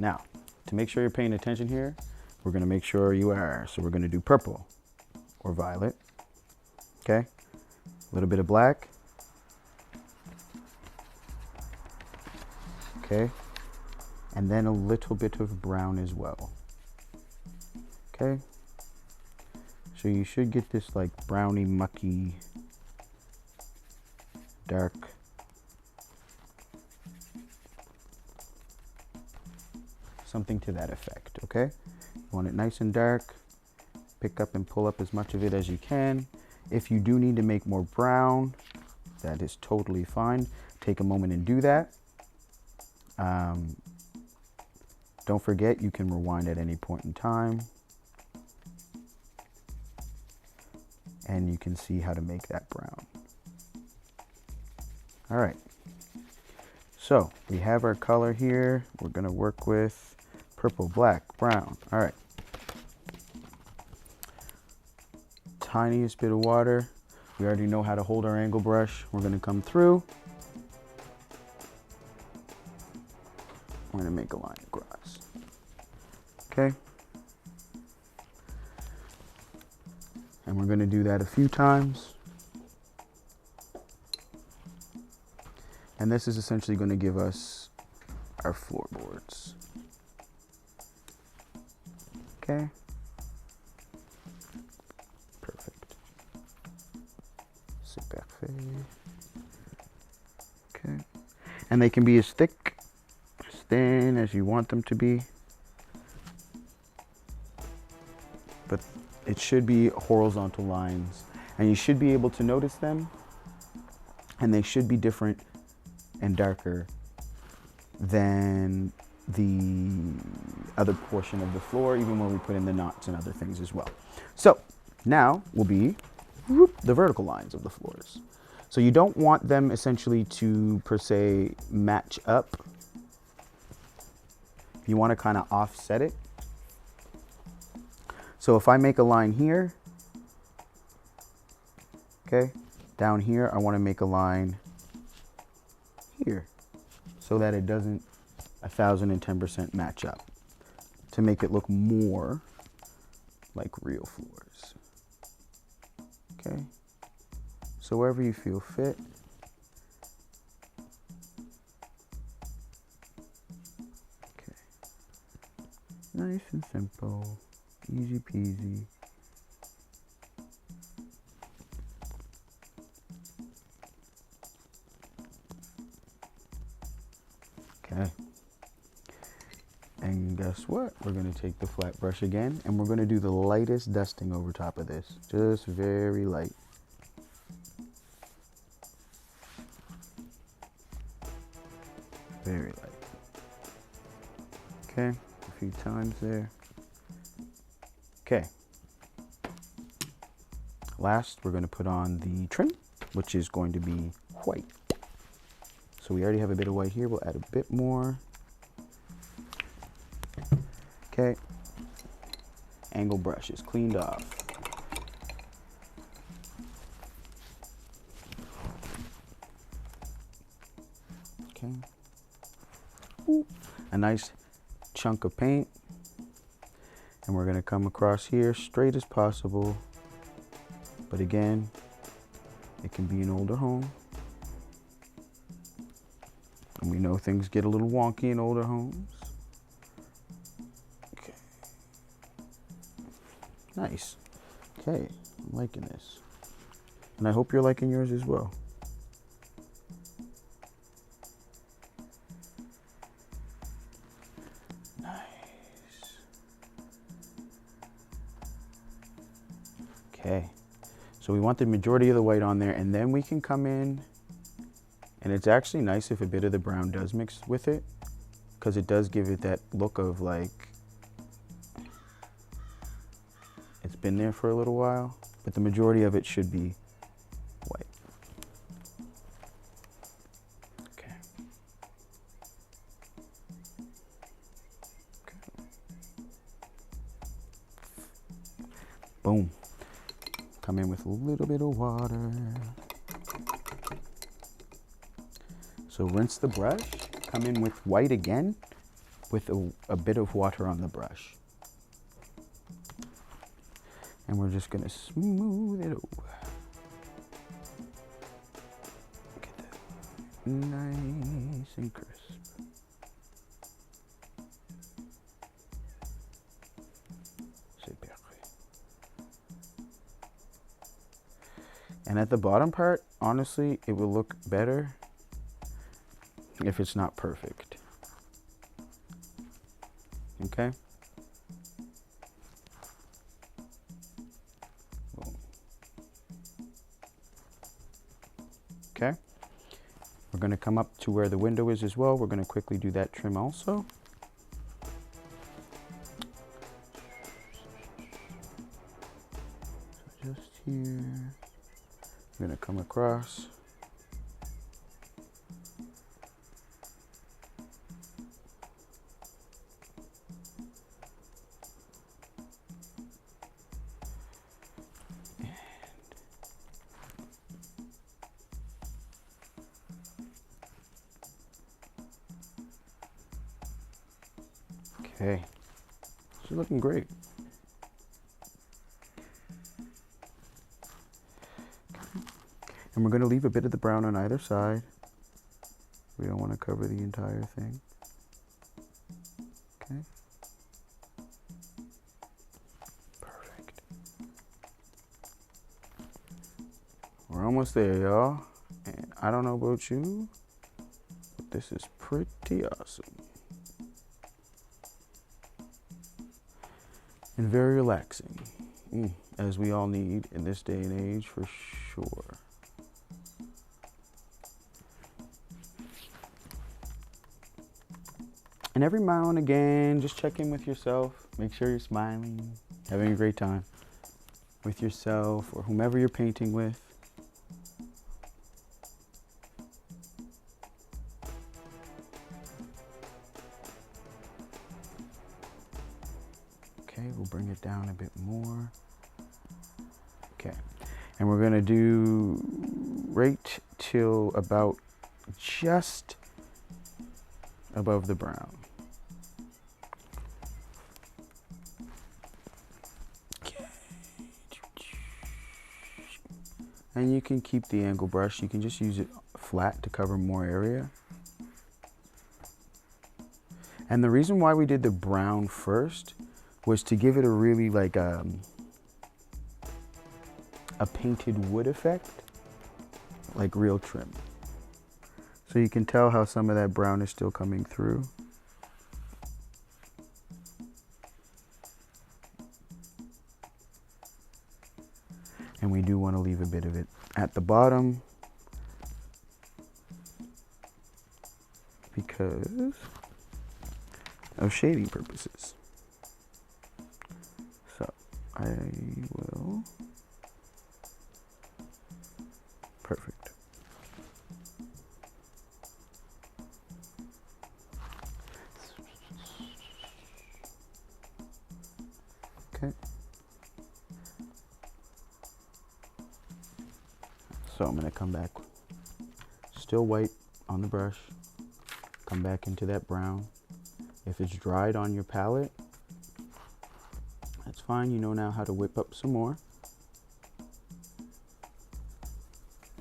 Now, to make sure you're paying attention here, we're going to make sure you are. So we're going to do purple or violet. Okay. A little bit of black. Okay. And then a little bit of brown as well. Okay. So you should get this like browny, mucky, dark. Something to that effect, okay? You want it nice and dark. Pick up and pull up as much of it as you can. If you do need to make more brown, that is totally fine. Take a moment and do that. Don't forget, you can rewind at any point in time. And you can see how to make that brown. All right. So we have our color here. We're going to work with purple, black, brown. All right. Tiniest bit of water. We already know how to hold our angle brush. We're going to come through. We're going to make a line across. Okay. And we're going to do that a few times. And this is essentially going to give us our floorboards. Okay. Perfect. Sit back fade. Okay. And they can be as thick, as thin as you want them to be. But it should be horizontal lines. And you should be able to notice them. And they should be different and darker than the other portion of the floor, even when we put in the knots and other things as well. So now will be the vertical lines of the floors. So you don't want them essentially to per se match up. You want to kind of offset it. So if I make a line here, okay, down here, I want to make a line here so that it doesn't 1010% match up, to make it look more like real floors. Okay, so wherever you feel fit. Okay, nice and simple, easy peasy. Okay. And guess what? We're going to take the flat brush again, and we're going to do the lightest dusting over top of this. Just very light. Very light. Okay, a few times there. Okay. Last, we're going to put on the trim, which is going to be white. So we already have a bit of white here. We'll add a bit more. Okay. Angle brush is cleaned off. Okay. Ooh, a nice chunk of paint. And we're going to come across here straight as possible. But again, it can be an older home. And we know things get a little wonky in older homes. Okay. Nice. Okay, I'm liking this. And I hope you're liking yours as well. Nice. Okay. So we want the majority of the white on there, and then we can come in. And it's actually nice if a bit of the brown does mix with it, because it does give it that look of like it's been there for a little while, but the majority of it should be white. Okay. Okay. Boom. Come in with a little bit of water. So rinse the brush, come in with white again, with a bit of water on the brush. And we're just gonna smooth it over. Get that nice and crisp. And at the bottom part, honestly, it will look better if it's not perfect. Okay? Boom. Okay? We're going to come up to where the window is as well. We're going to quickly do that trim also. So just here. I'm going to come across. Okay, she's looking great. And we're going to leave a bit of the brown on either side. We don't want to cover the entire thing. Okay. Perfect. We're almost there, y'all. And I don't know about you, but this is pretty awesome. And very relaxing, as we all need in this day and age for sure. And every now and again, just check in with yourself. Make sure you're smiling, having a great time with yourself or whomever you're painting with. Okay, we'll bring it down a bit more. Okay, and we're gonna do right till about just above the brown. Okay. And you can keep the angle brush. You can just use it flat to cover more area. And the reason why we did the brown first was to give it a really like a painted wood effect, like real trim. So you can tell how some of that brown is still coming through. And we do want to leave a bit of it at the bottom because of shading purposes. So I will, perfect. Okay. So I'm going to come back, still white on the brush, come back into that brown. If it's dried on your palette, that's fine. You know now how to whip up some more.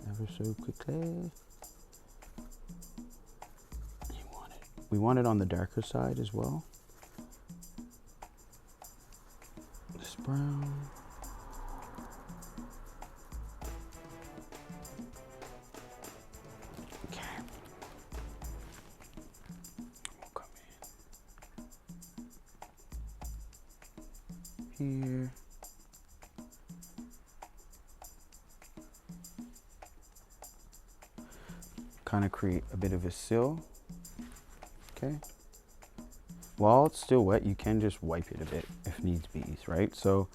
Ever so quickly. We want it on the darker side as well. This brown. Okay. We'll come in here. Kind of create a bit of a sill. Okay. While it's still wet, you can just wipe it a bit if needs be, right? So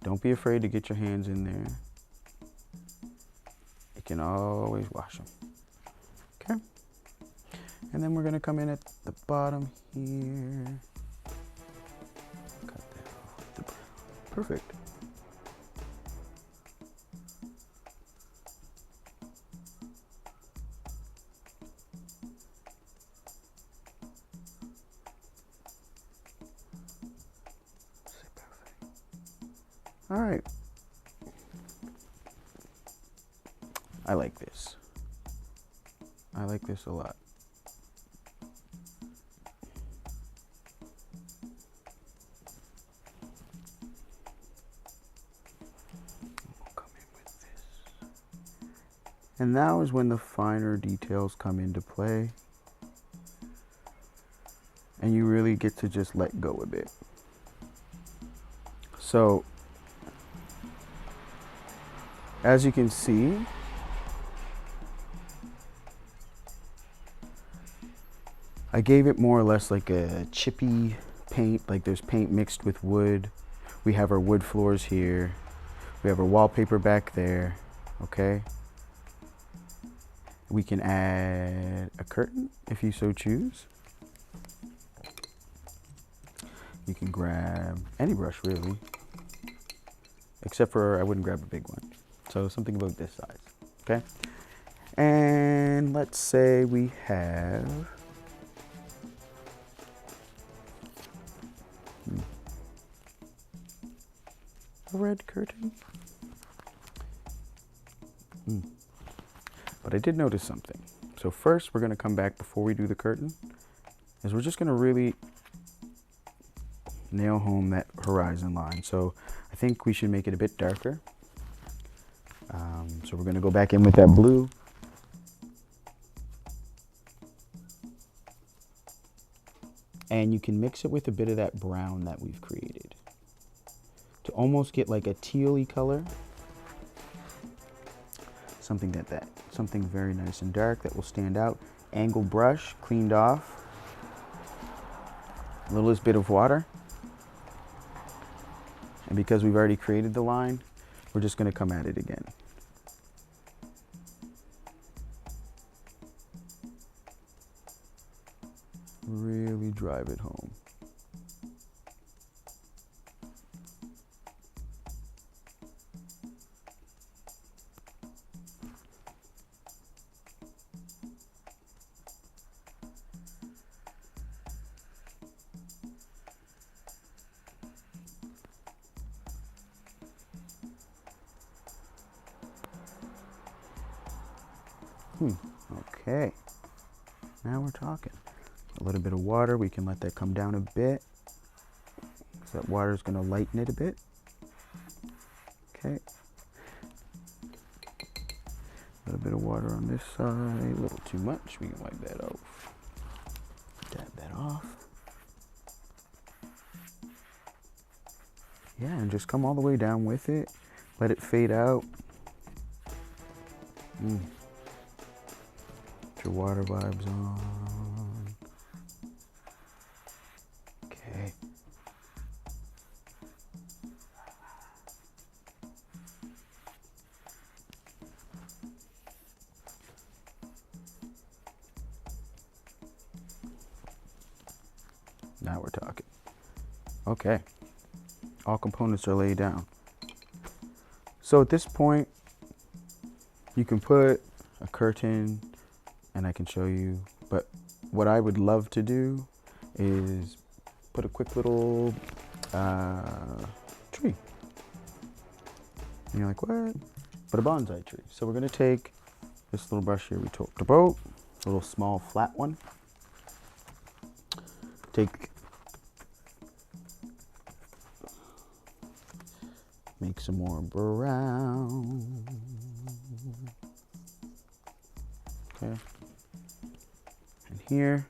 don't be afraid to get your hands in there. You can always wash them. Okay. And then we're going to come in at the bottom here. Cut that off with the brown. Perfect. All right. I like this. I like this a lot. Come in with this. And now is when the finer details come into play. And you really get to just let go a bit. So, as you can see, I gave it more or less like a chippy paint, like there's paint mixed with wood. We have our wood floors here. We have our wallpaper back there, okay? We can add a curtain if you so choose. You can grab any brush really, except for I wouldn't grab a big one. So something about this size, okay? And let's say we have a red curtain. But I did notice something. So first we're gonna come back before we do the curtain, is we're just gonna really nail home that horizon line. So I think we should make it a bit darker. So we're gonna go back in with that blue. And you can mix it with a bit of that brown that we've created to almost get like a tealy color. Something very nice and dark that will stand out. Angled brush, cleaned off. A little bit of water. And because we've already created the line, we're just going to come at it again. Really drive it home. Okay, now we're talking. A little bit of water, we can let that come down a bit. So that water is going to lighten it a bit. Okay. A little bit of water on this side, a little too much. We can wipe that off. Dab that off. Yeah, and just come all the way down with it. Let it fade out. Put your water vibes on. Okay. Now we're talking. Okay. All components are laid down. So at this point, you can put a curtain, and I can show you, but what I would love to do is put a quick little tree. And you're like, what? But a bonsai tree. So we're gonna take this little brush here we talked about, a little small flat one. Make some more brown. Okay. And here.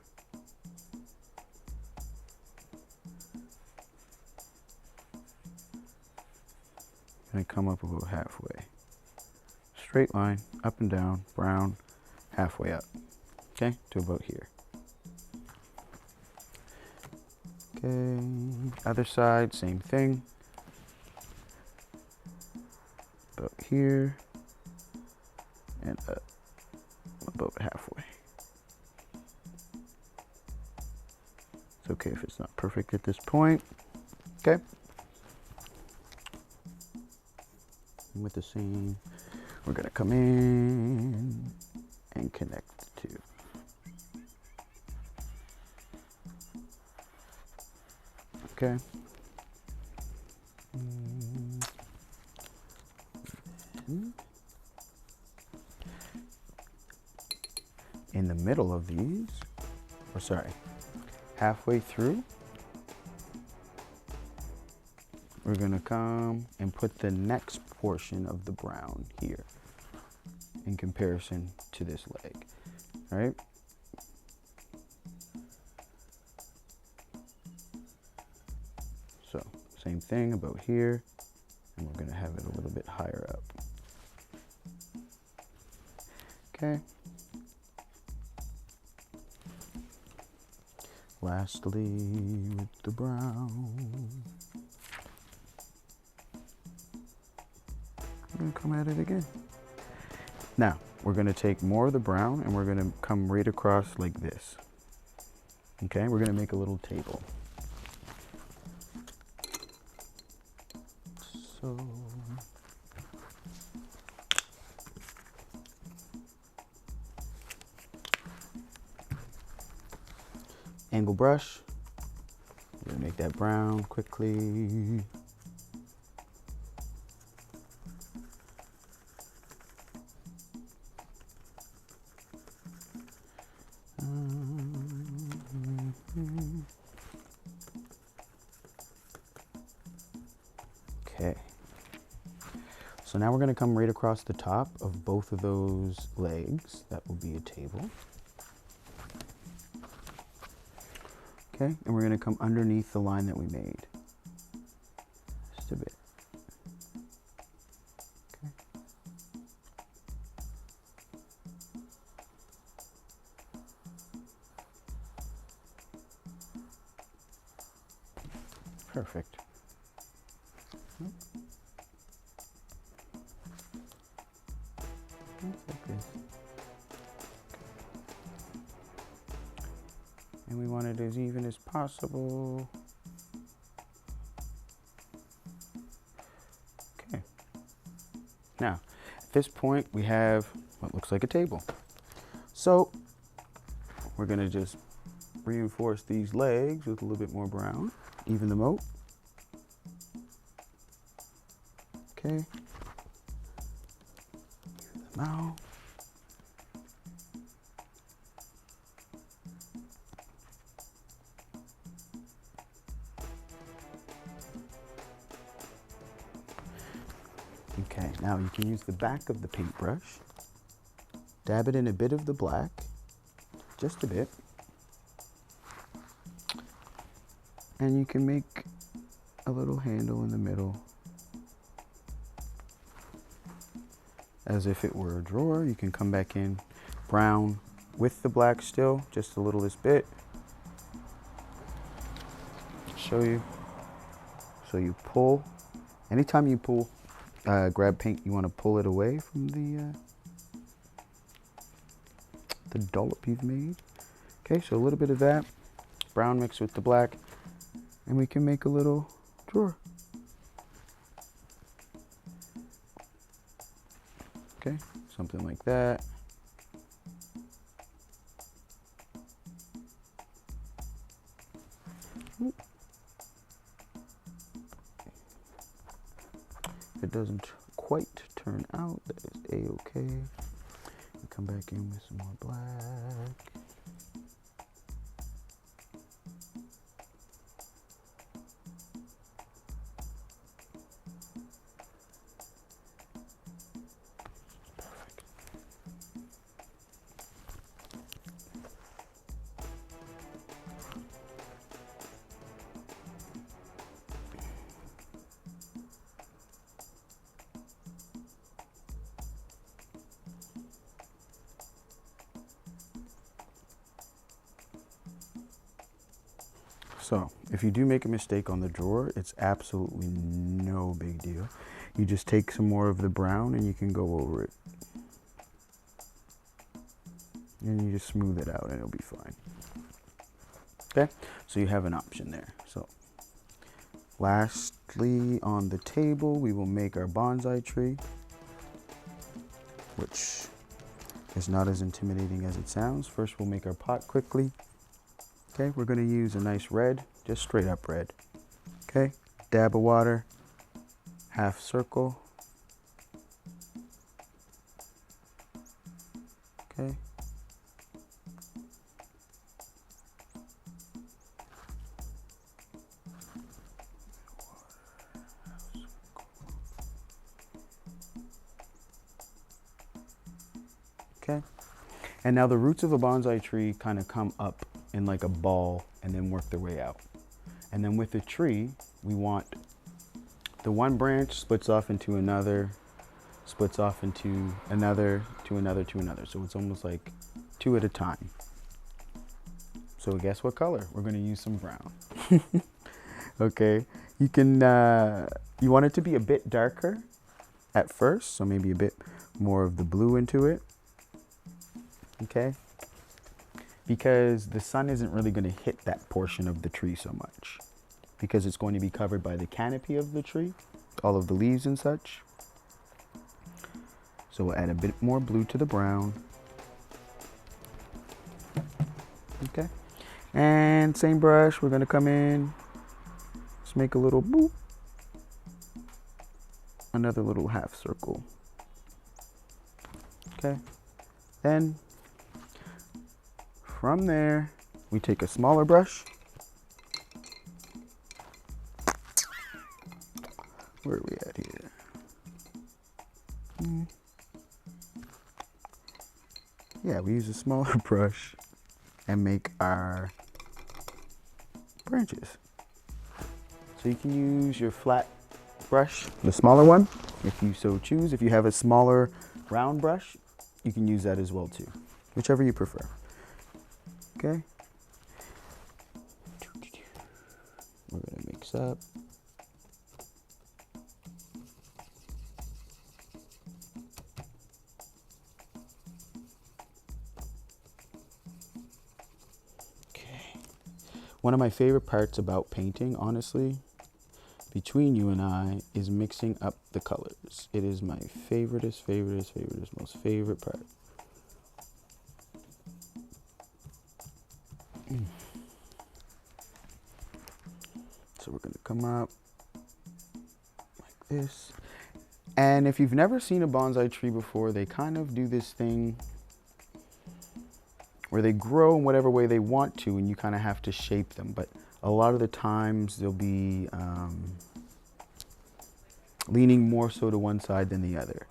And I come up about halfway. Straight line, up and down, brown, halfway up. Okay, to about here. Okay, other side, same thing. About here and up, about halfway. It's okay if it's not perfect at this point. Okay. And with the same, we're gonna come in and connect the two. Okay. in the middle of these, or sorry, halfway through, we're gonna come and put the next portion of the brown here in comparison to this leg, all right? So same thing about here, and we're gonna have it a little bit higher up. Okay. Lastly, with the brown, I'm gonna come at it again. Now, we're gonna take more of the brown and we're gonna come right across like this. Okay, we're gonna make a little table. So, angle brush, we're gonna make that brown quickly. Okay, so now we're going to come right across the top of both of those legs. That will be a table. Okay, and we're going to come underneath the line that we made. Just a bit. Okay. Perfect. Like this. And we want it as even as possible. Okay. Now, at this point, we have what looks like a table. So, we're gonna just reinforce these legs with a little bit more brown, even them out. Okay. Even them out. Okay, now you can use the back of the paintbrush, dab it in a bit of the black, just a bit, and you can make a little handle in the middle as if it were a drawer. You can come back in brown with the black still, just a little this bit. Show you. So you pull, anytime you pull, grab paint, you want to pull it away from the dollop you've made. Okay, so a little bit of that, brown mixed with the black, and we can make a little drawer. Okay, something like that. If it doesn't quite turn out, that is a-okay. Come back in with some more black. So if you do make a mistake on the drawer, it's absolutely no big deal. You just take some more of the brown and you can go over it. And you just smooth it out and it'll be fine. Okay, so you have an option there. So lastly, on the table, we will make our bonsai tree, which is not as intimidating as it sounds. First, we'll make our pot quickly. Okay, we're going to use a nice red, just straight up red. Okay, dab of water, half circle. Okay, And now the roots of a bonsai tree kind of come up in like a ball and then work their way out. And then with the tree, we want the one branch splits off into another, splits off into another, to another, to another. So it's almost like 2 at a time. So guess what color? We're gonna use some brown. Okay, you can, you want it to be a bit darker at first, so maybe a bit more of the blue into it. Okay, because the sun isn't really gonna hit that portion of the tree so much, because it's going to be covered by the canopy of the tree, all of the leaves and such. So we'll add a bit more blue to the brown. Okay, and same brush, we're gonna come in, just make a little boop, another little half circle. Okay, then from there, we take a smaller brush. Where are we at here? Yeah, we use a smaller brush and make our branches. So you can use your flat brush, the smaller one, if you so choose. If you have a smaller round brush, you can use that as well too, whichever you prefer. Okay. We're gonna mix up. One of my favorite parts about painting, honestly, between you and I, is mixing up the colors. It is my most favorite part. So we're gonna come up like this. And if you've never seen a bonsai tree before, they kind of do this thing where they grow in whatever way they want to, and you kind of have to shape them. But a lot of the times they'll be leaning more so to one side than the other.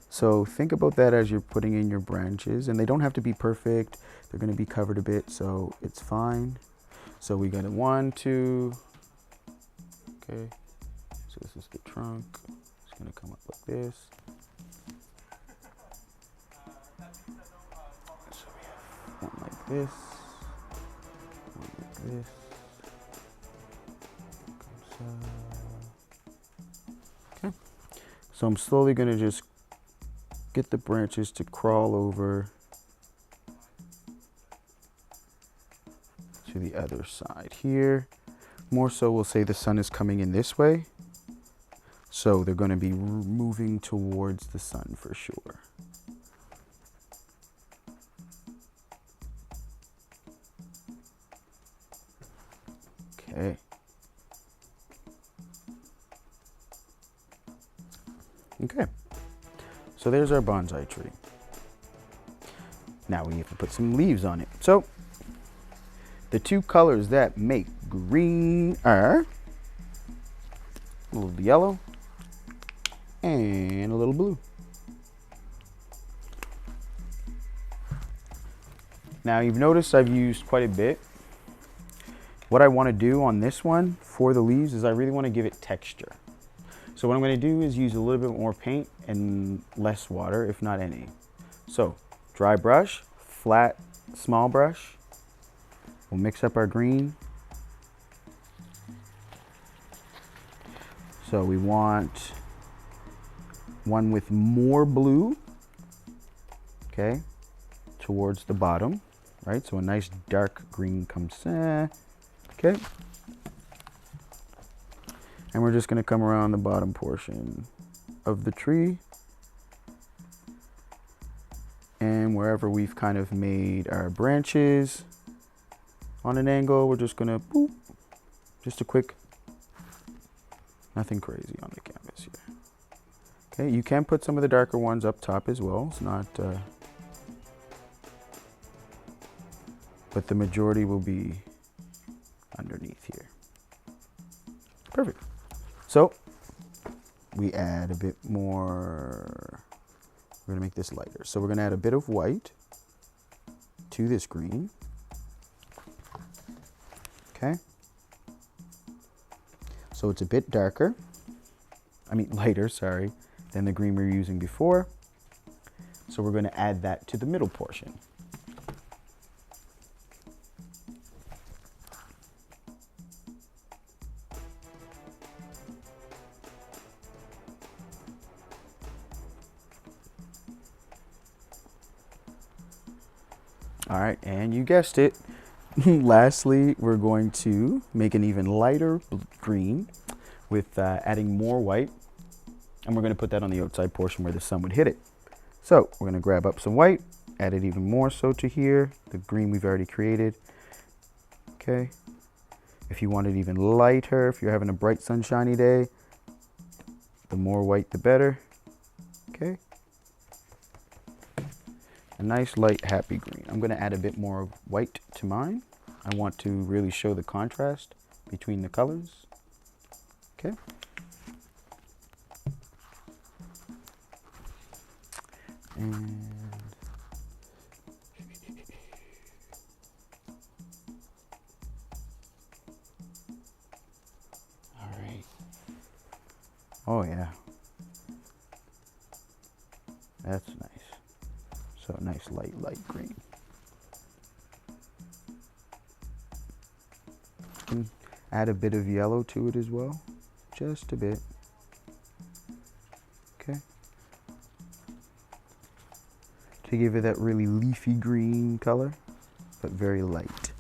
So think about that as you're putting in your branches, and they don't have to be perfect. They're going to be covered a bit, so it's fine. So we got a 1, 2. Okay, so this is the trunk. It's going to come up like this. One like this, one like this. Okay, so I'm slowly going to just get the branches to crawl over to the other side here. More so, we'll say the sun is coming in this way, so they're going to be moving towards the sun for sure. Okay, so there's our bonsai tree. Now we have to put some leaves on it. So the 2 colors that make green are a little yellow and a little blue. Now you've noticed I've used quite a bit. What I want to do on this one for the leaves is I really want to give it texture. So what I'm going to do is use a little bit more paint and less water, if not any. So dry brush, flat, small brush. We'll mix up our green. So we want one with more blue, okay, towards the bottom, right? So a nice dark green comes in, okay. And we're just going to come around the bottom portion of the tree. And wherever we've kind of made our branches on an angle, we're just going to boop, just a quick, nothing crazy on the canvas here. Okay, you can put some of the darker ones up top as well. It's not, but the majority will be underneath here. Perfect. So we add a bit more, we're gonna make this lighter. So we're gonna add a bit of white. to this green. Okay. So it's a bit darker, lighter, sorry, than the green we were using before. So we're going to add that to the middle portion. All right, and you guessed it. Lastly, we're going to make an even lighter green with adding more white, and we're going to put that on the outside portion where the sun would hit it. So we're going to grab up some white, add it even more so to here, the green we've already created. Okay. If you want it even lighter, if you're having a bright sunshiny day, the more white the better. Okay. A nice light happy green. I'm going to add a bit more white to mine. I want to really show the contrast between the colors. Okay. And all right. Oh yeah. That's nice. So nice light green. Can add a bit of yellow to it as well, just a bit. Okay. To give it that really leafy green color, but very light.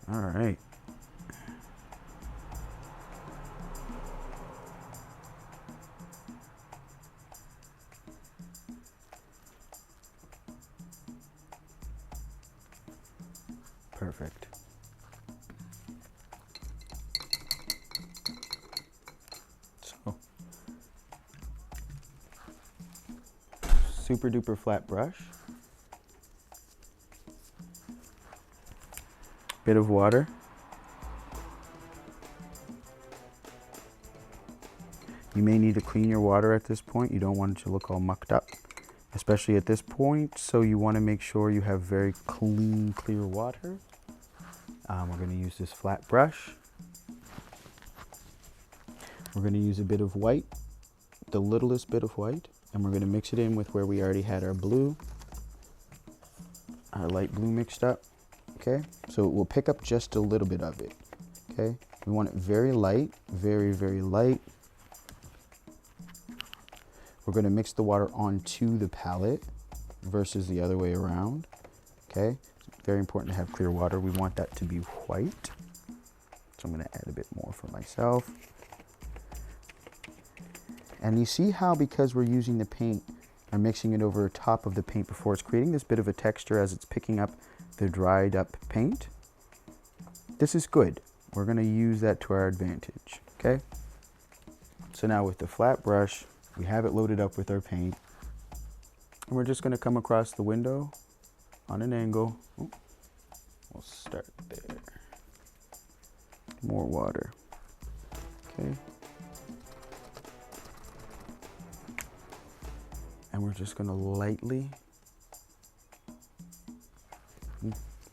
All right. Perfect. So, super duper flat brush. Bit of water. You may need to clean your water at this point. You don't want it to look all mucked up, especially at this point. So you want to make sure you have very clean, clear water. We're going to use this flat brush. We're going to use a bit of white, the littlest bit of white, and we're going to mix it in with where we already had our blue, our light blue mixed up. Okay, so we'll pick up just a little bit of it. Okay, we want it very light, very, very light. We're going to mix the water onto the palette versus the other way around. Okay, it's very important to have clear water. We want that to be white. So I'm going to add a bit more for myself. And you see how, because we're using the paint or mixing it over top of the paint before, it's creating this bit of a texture as it's picking up the dried up paint. This is good. We're going to use that to our advantage. Okay. So now with the flat brush, we have it loaded up with our paint. And we're just going to come across the window on an angle. Ooh, we'll start there. More water. Okay. And we're just going to lightly,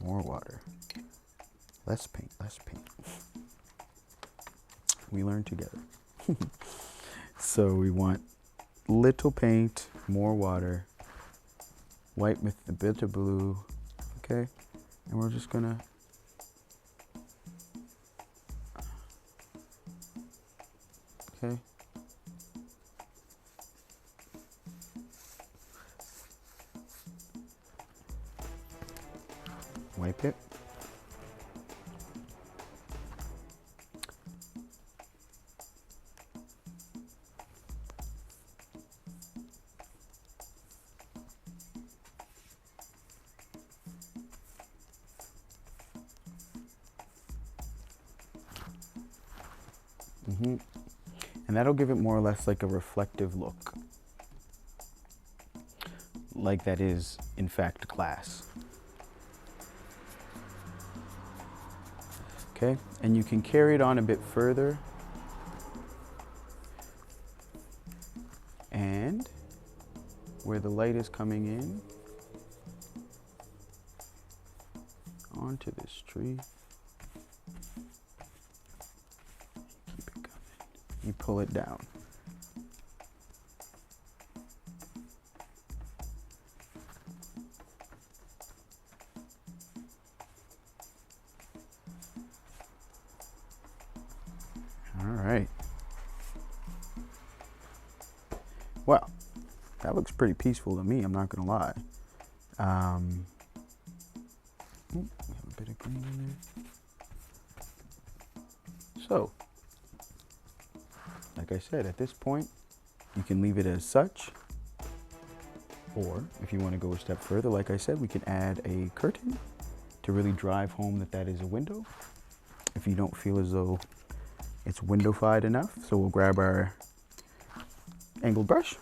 more water. Less paint, less paint. We learn together. So we want little paint, more water, white with a bit of blue, okay? And we're just gonna okay. Wipe it. And that'll give it more or less like a reflective look. Like that is, in fact, glass. Okay, and you can carry it on a bit further And where the light is coming in onto this tree, keep it coming. You pull it down. All right. Well, that looks pretty peaceful to me, I'm not gonna lie. We have a bit of green in there. So, like I said, at this point, you can leave it as such, or if you want to go a step further, like I said, we can add a curtain to really drive home that that is a window, if you don't feel as though it's window-fied enough. So we'll grab our angled brush.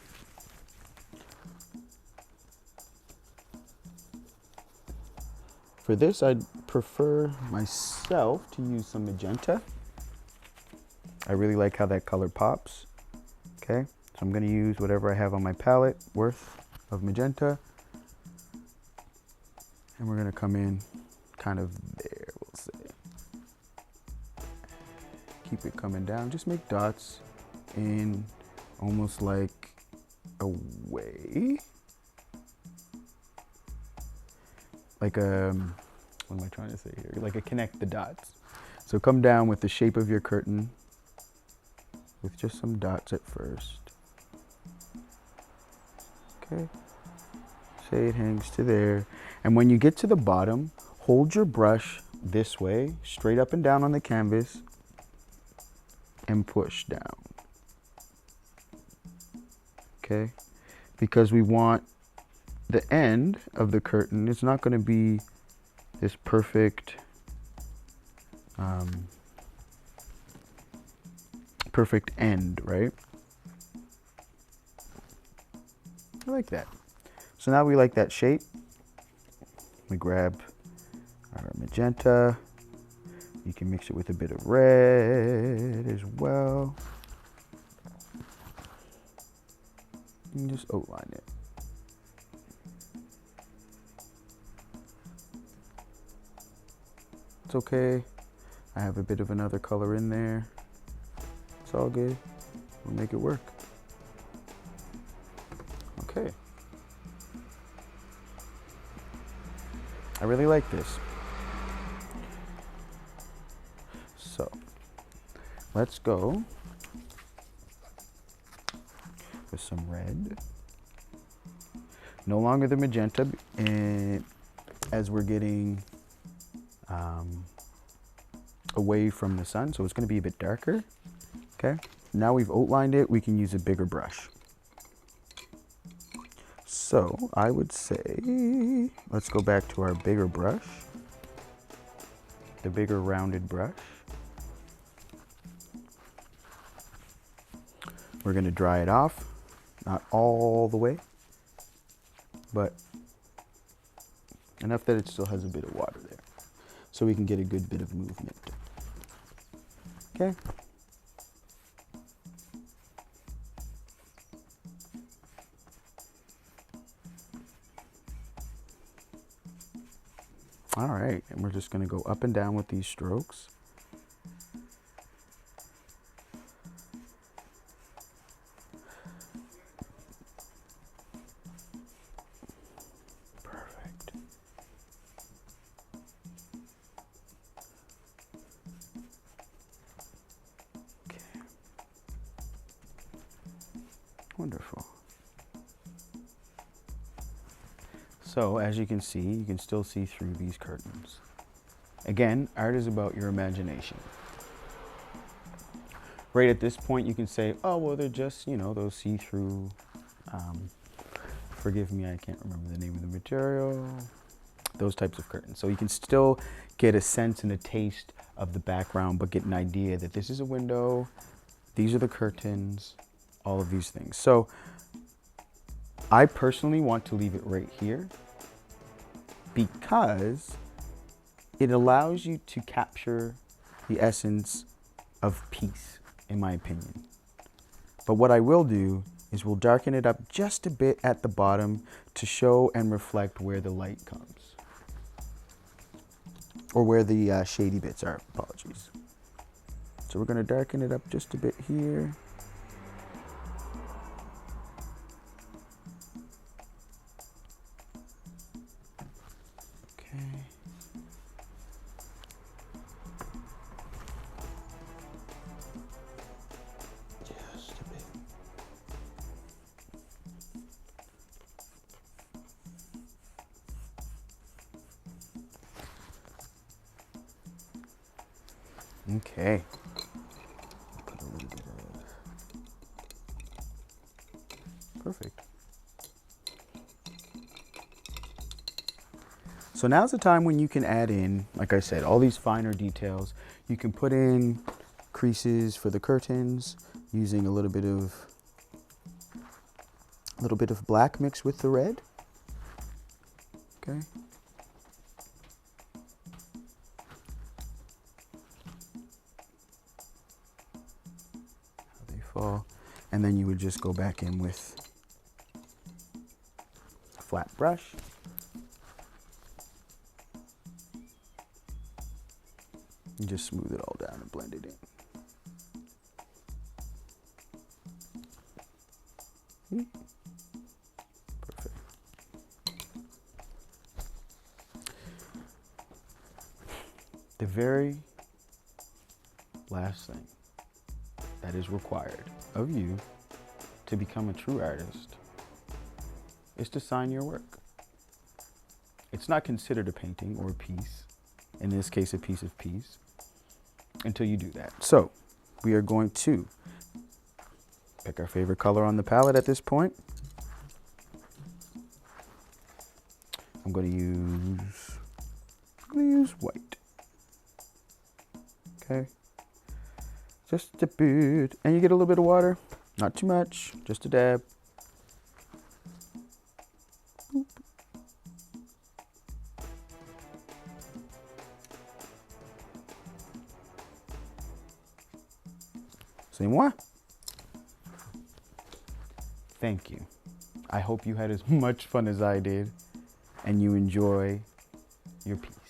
For this, I'd prefer myself to use some magenta. I really like how that color pops. Okay, so I'm going to use whatever I have on my palette worth of magenta. And we're going to come in kind of there, we'll say. Keep it coming down. Just make dots in almost like a way. Like a, what am I trying to say here? Like a connect the dots. So come down with the shape of your curtain with just some dots at first. Okay. Say it hangs to there. And when you get to the bottom, hold your brush this way, straight up and down on the canvas, and push down. Okay? Because we want the end of the curtain, it's not going to be this perfect perfect end, right? I like that. So now we like that shape. We grab our magenta. You can mix it with a bit of red as well. And just outline it. It's okay. I have a bit of another color in there. It's all good. We'll make it work. Okay. I really like this. So, let's go with some red. No longer the magenta, and as we're getting away from the sun, so it's going to be a bit darker. Okay, now we've outlined it, we can use a bigger brush. So I would say, let's go back to our bigger brush, the bigger rounded brush. We're going to dry it off, not all the way, but enough that it still has a bit of water there, so we can get a good bit of movement. Okay. All right, and we're just going to go up and down with these strokes. Perfect. Okay. Wonderful. So as you can see, you can still see through these curtains. Again, art is about your imagination. Right at this point, you can say, oh, well, they're just, you know, those see-through, forgive me, I can't remember the name of the material, those types of curtains. So you can still get a sense and a taste of the background, but get an idea that this is a window, these are the curtains, all of these things. So I personally want to leave it right here because it allows you to capture the essence of peace, in my opinion. But what I will do is we'll darken it up just a bit at the bottom to show and reflect where the light comes. Or where the shady bits are, apologies. So we're gonna darken it up just a bit here. Okay. Just a bit. Okay. Put a little bit of... Perfect. So now's the time when you can add in, like I said, all these finer details. You can put in creases for the curtains using a little bit of black mixed with the red. Okay. How they fall. And then you would just go back in with a flat brush. And just smooth it all down and blend it in. Perfect. The very last thing that is required of you to become a true artist is to sign your work. It's not considered a painting or a piece, in this case a piece of peace, until you do that. So we are going to pick our favorite color on the palette at this point. I'm going to use white. Okay. Just a bit. And you get a little bit of water. Not too much. Just a dab. Boop. C'est moi. Thank you. I hope you had as much fun as I did and you enjoy your piece.